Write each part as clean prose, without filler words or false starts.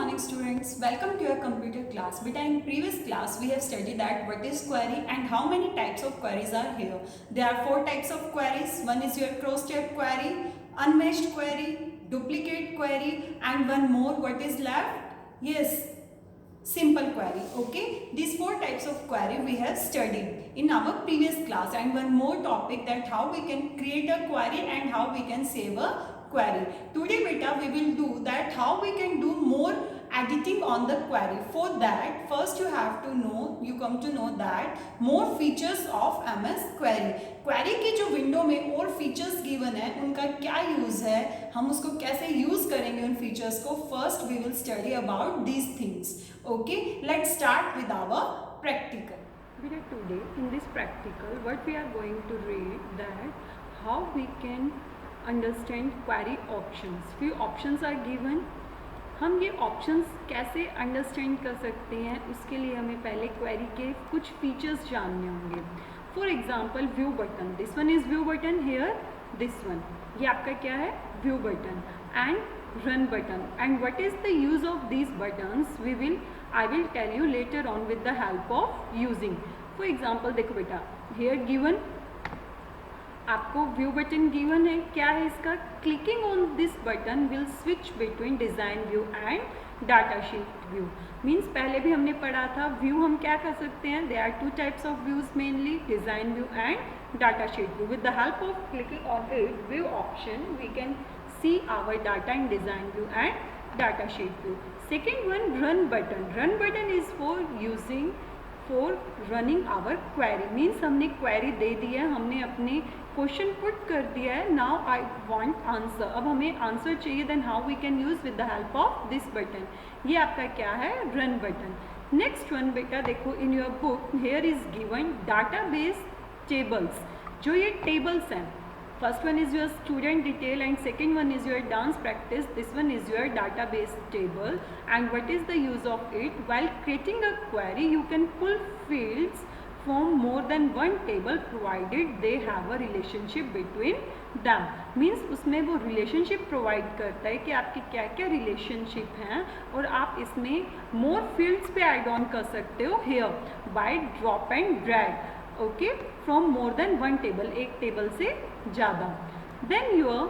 morning students, welcome to your computer class. Beta, in previous class we have studied that what is query and how many types of queries are here. There are 4 types of queries. One is your cross-check query, unmatched query, duplicate query, and one more. What is left? Yes, simple query. Okay, these 4 types of query we have studied in our previous class, and one more topic, that how we can create a query and how we can save a query. Today beta we will do that how we can do more editing on the query. For that first you have to know, you come to know that more features of MS query. Query की जो window में और features given है उनका क्या use है, हम उसको कैसे यूज करेंगे उन फीचर्स को, first we will study about these things. Okay, let's start with our practical. Today in this practical what we are going to read that how we can understand query options. few options are given. हम ये options कैसे understand कर सकते हैं, उसके लिए हमें पहले query के कुछ features जानने होंगे. For example, view button. This one is view button here. This one. ये आपका क्या है? View button and run button. And what is the use of these buttons? I will tell you later on with the help of using. For example, देखो बेटा, here given आपको view button given है. क्या है इसका? Clicking on this button will switch between design view and data sheet view. Means पहले भी हमने पढ़ा था व्यू हम क्या कर सकते हैं. They are 2 types of views mainly, design view and data sheet view. With the help of clicking on it view option we can see our data in design view and data sheet view. Second one, run button. Run button is for running our query. Means हमने query दे दी है, हमने अपने question put कर दिया है. Now I want answer. अब हमें आंसर चाहिए. Then how we can use with the help of this button. ये आपका क्या है? Run button. नेक्स्ट वन बेटा देखो, in your book here is given database tables. जो ये टेबल्स हैं, first one is your student detail and second one is your dance practice. This one is your database table. And what is the use of it? While creating a query you can pull fields from more than one table provided they have a relationship between them. Means उसमें वो relationship provide करता है कि आपके क्या क्या relationship हैं और आप इसमें more fields पे add on कर सकते हो here by drop and drag. Okay, from more than one table, एक table से ज़्यादा. Then your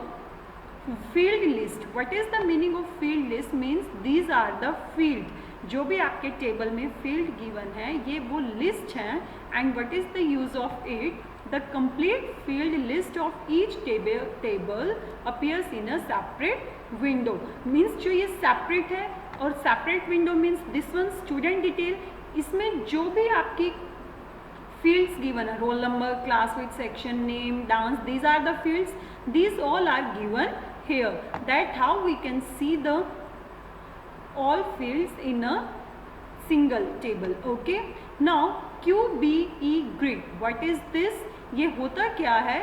field list. What is the meaning of field list? Means these are the field. जो भी आपके टेबल में फील्ड गिवन है ये वो लिस्ट हैं. And what is the use of it? The complete field list of each table appears in a separate window. Means जो ये सेपरेट है और separate window means this one student detail. इसमें जो भी आपकी फील्ड्स गिवन है, roll number, class with section name, dance, these are the fields. These all are given here. That how we can see the all fields in a single table. Okay, now QBE grid. What is this? ये होता क्या है?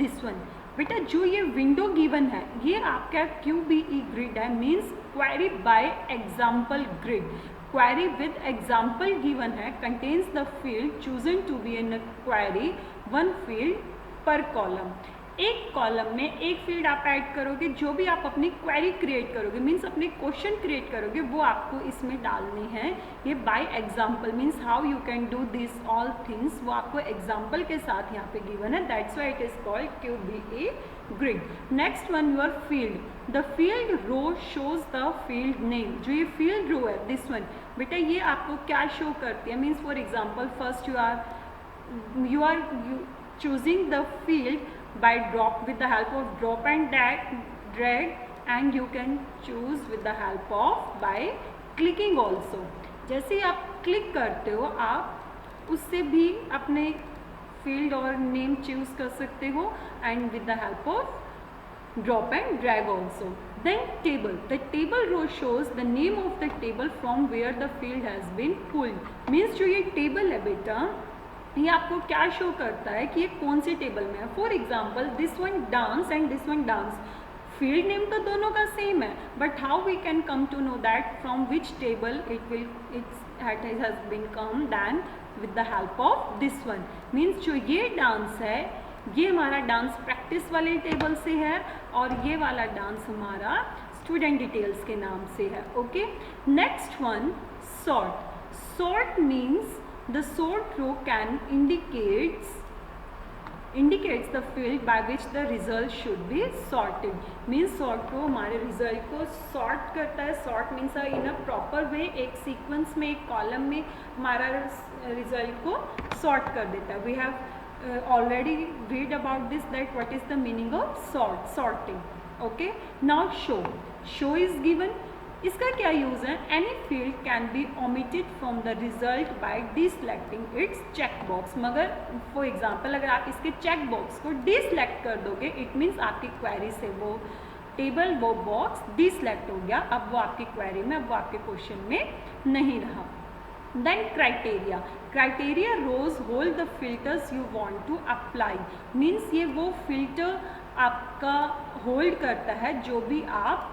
This one. बेटा जो ये window given है ये आपका QBE grid है. Means query by example grid. Query with example given है contains the field chosen to be in a query, one field per column. एक कॉलम में एक फील्ड आप ऐड करोगे. जो भी आप अपनी क्वेरी क्रिएट करोगे मीन्स अपने क्वेश्चन क्रिएट करोगे वो आपको इसमें डालनी है. ये by example means how you can do this all things वो आपको एग्जाम्पल के साथ यहाँ पे गिवन है. That's why it is called QBE grid. Next one, your field. The field row shows the field name. जो ये फील्ड रो है दिस वन बेटा ये आपको क्या शो करती है? Means for example first you are choosing the field by drop with the help of drop and drag and you can choose with the help of by clicking also. जैसे आप click करते हो आप उससे भी अपने फील्ड और name choose कर सकते हो and with the help of drop and drag also. Then table. The table row shows the name of the table from where the field has been pulled. Means जो ये table है बेटा ये आपको क्या शो करता है कि ये कौन सी टेबल में है. For example this one dance and this one dance. Field name तो दोनों का सेम है but how we can come to know that from which table it has been come then with the help of this one. Means जो ये dance है ये हमारा dance practice वाले टेबल से है और ये वाला डांस हमारा स्टूडेंट डिटेल्स के नाम से है. Okay, next one sort. Sort means the sort row can indicates the field by which the result should be sorted. means sort रो हमारे result को sort करता है. sort means in a proper way, एक sequence में, एक column में हमारा result को sort कर देता है. we have already read about this, that what is the meaning of sorting. okay, now show is given. इसका क्या यूज़ है? Any field can be omitted from the result by deselecting its check box. मगर for example अगर आप इसके check box को डिसलेक्ट कर दोगे, इट मीन्स आपकी क्वेरी से वो टेबल, वो बॉक्स डिसलेक्ट हो गया. अब वो आपकी क्वेरी में, अब वो आपके क्वेश्चन में नहीं रहा. Then criteria rows hold the filters you want to apply. Means ये वो फिल्टर आपका होल्ड करता है जो भी आप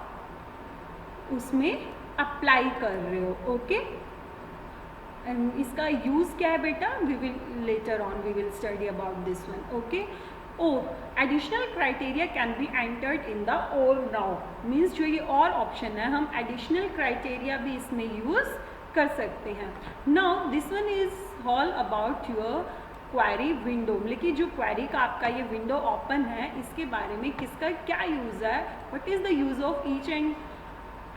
उसमें अप्लाई कर रहे हो. ओके, इसका यूज़ क्या है बेटा? We will later on we will study about this one. Okay, और additional criteria can be entered in the और नाउ. मीन्स जो ये और ऑप्शन है, हम एडिशनल क्राइटेरिया भी इसमें यूज़ कर सकते हैं. Now this one is all about your query window. लेकिन जो क्वेरी का आपका ये विंडो ओपन है, इसके बारे में किसका क्या यूज़ है, what is the use of each and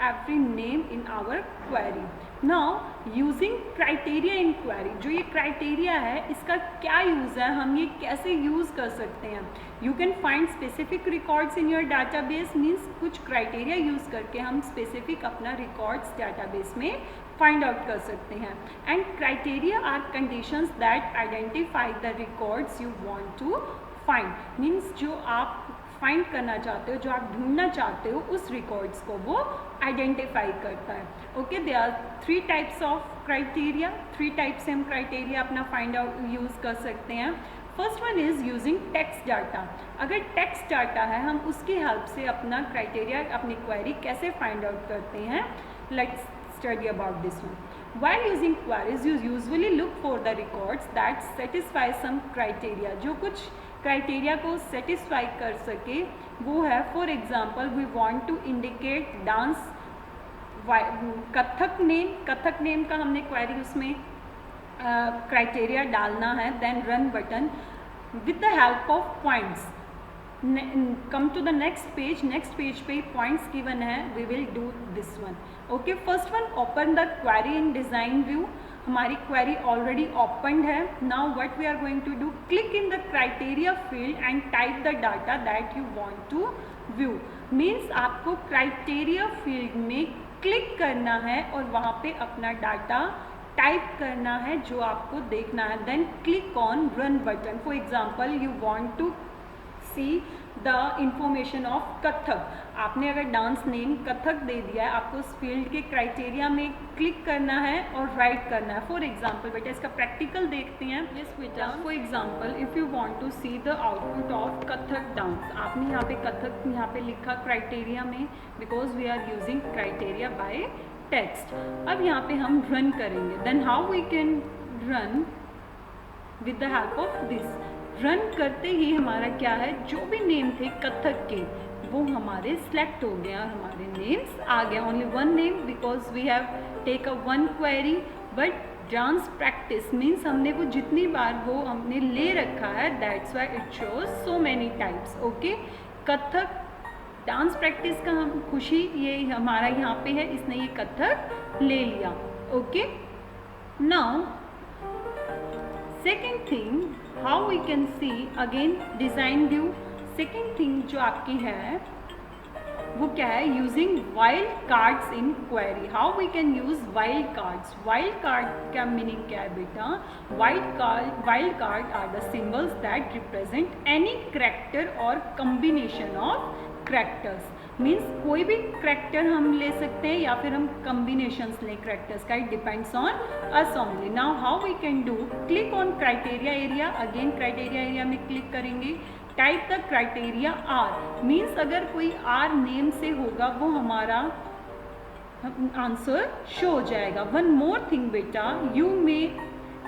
every name in our query. Now using criteria in query. जो ये criteria है, इसका क्या यूज़ है, हम ये कैसे यूज़ कर सकते हैं? You can find specific records in your database. means कुछ criteria यूज़ करके हम specific अपना records database में find out कर सकते हैं. And criteria are conditions that identify the records you want to find. means जो आप फाइंड करना चाहते हो, जो आप ढूंढना चाहते हो, उस रिकॉर्ड्स को वो आइडेंटिफाई करता है. Okay, they are 3 types of criteria. 3 type से हम क्राइटेरिया अपना फाइंड आउट यूज़ कर सकते हैं. First one is using text data. अगर टेक्स्ट डाटा है, हम उसकी हेल्प से अपना क्राइटेरिया, अपनी क्वेरी कैसे फाइंड आउट करते हैं. Let's study about this one. While using queries, you usually look for the records that satisfy some criteria. जो कुछ क्राइटेरिया को सेटिस्फाई कर सके वो है. For example, we want to indicate dance Kathak name का हमने क्वेरी उसमें क्राइटेरिया डालना है. Then run button with the help of points. Come to the next page पे पॉइंट्स गिवन है. We will do this one. Okay, first one, open the query in design view. हमारी query already opened है. Now what we are going to do, click in the criteria field and type the data that you want to view. Means आपको criteria field में click करना है और वहाँ पे अपना डाटा टाइप करना है जो आपको देखना है. Then click on run button. For example, you want to see the information of Kathak. आपने अगर डांस नेम कथक दे दिया है, आपको उस फील्ड के क्राइटेरिया में क्लिक करना है और राइट करना है. फॉर एग्जाम्पल बेटा, इसका प्रैक्टिकल देखते हैं. यस बेटा, for example, if you want to see the output of Kathak dance, आपने यहाँ पे कथक यहाँ पे लिखा क्राइटेरिया में, because we are using criteria by text. अब यहाँ पे हम रन करेंगे. Then how we can run with the help of this. Run करते ही हमारा क्या है, जो भी नेम थे कथक के वो हमारे सिलेक्ट हो गया और हमारे नेम्स आ गया. Only one name because we have take a one query. But dance practice means हमने वो जितनी बार वो हमने ले रखा है, that's why it shows so many types. Okay, Kathak dance practice का हम खुशी ये हमारा यहाँ पे है, इसने ये कथक ले लिया. Okay, now second thing, how we can see again design view. Second thing जो आपकी है वो क्या है, using wild cards in query. How we can use wild cards. Wild card का मीनिंग क्या है बेटा? Wild card are the symbols that represent any character और कम्बिनेशन ऑफ करैक्टर्स. मीन्स कोई भी करैक्टर हम ले सकते हैं या फिर हम कम्बिनेशंस लें करैक्टर्स का. It depends on us only. Now how we can do, click on criteria area. Again criteria area में क्लिक करेंगे. Type the criteria are. Means अगर कोई आर नेम से होगा वो हमारा आंसर शो हो जाएगा. वन मोर थिंग बेटा, you may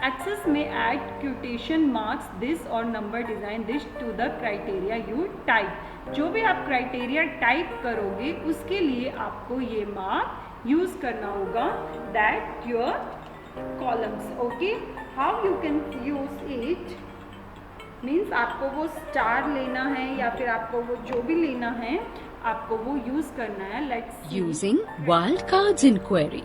Access may add quotation marks this or number design this to the criteria you type. जो भी आप क्राइटेरिया टाइप करोगे उसके लिए आपको ये मार्क यूज करना होगा that your columns. Okay, how you can use it means आपको वो स्टार लेना है या फिर आपको वो जो भी लेना है आपको वो यूज करना है. Let's Using wildcards in query.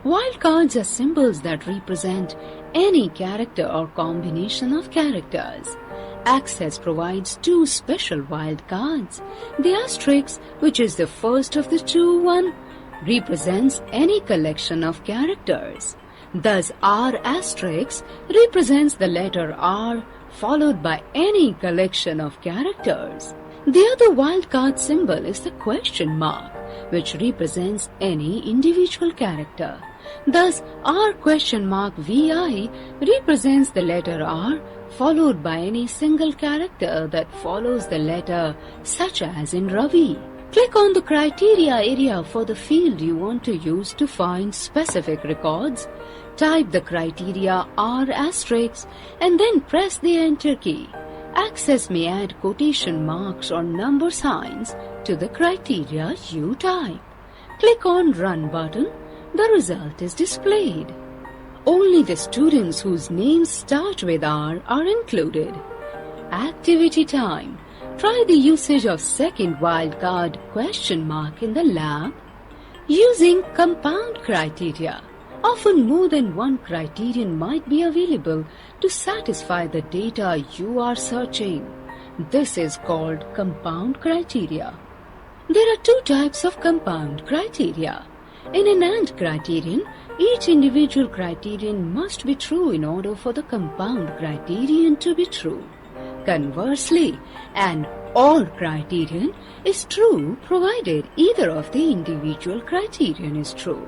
Wildcards are symbols that represent any character or combination of characters. Access provides two special wildcards. The asterisk, which is the first of the one, represents any collection of characters. Thus, R asterisk represents the letter R followed by any collection of characters. The other wildcard symbol is the question mark, which represents any individual character. Thus, R question mark VI represents the letter R followed by any single character that follows the letter, such as in Ravi. Click on the criteria area for the field you want to use to find specific records. Type the criteria R asterisk and then press the enter key. Access may add quotation marks or number signs to the criteria you type. Click on Run button. The result is displayed. Only the students whose names start with R are included. Activity time. Try the usage of second wildcard question mark in the lab using compound criteria. Often more than one criterion might be available to satisfy the data you are searching. This is called compound criteria. There are two types of compound criteria. In an AND criterion, each individual criterion must be true in order for the compound criterion to be true. Conversely, an OR criterion is true provided either of the individual criterion is true.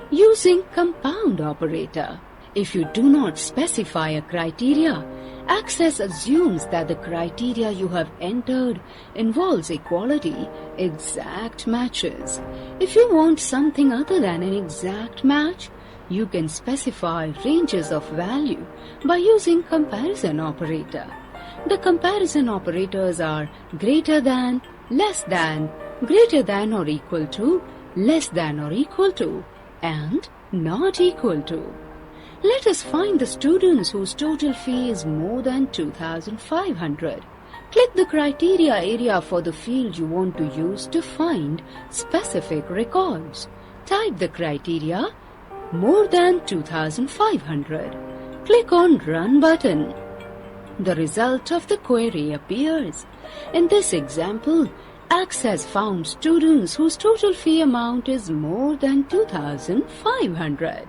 Using compound operator. If you do not specify a criteria, Access assumes that the criteria you have entered involves equality, exact matches. If you want something other than an exact match, you can specify ranges of value by using comparison operator. The comparison operators are greater than, less than, greater than or equal to, less than or equal to, and not equal to. Let us find the students whose total fee is more than 2,500. Click the criteria area for the field you want to use to find specific records. Type the criteria more than 2,500. Click on Run button. The result of the query appears. In this example, Access found students whose total fee amount is more than 2,500.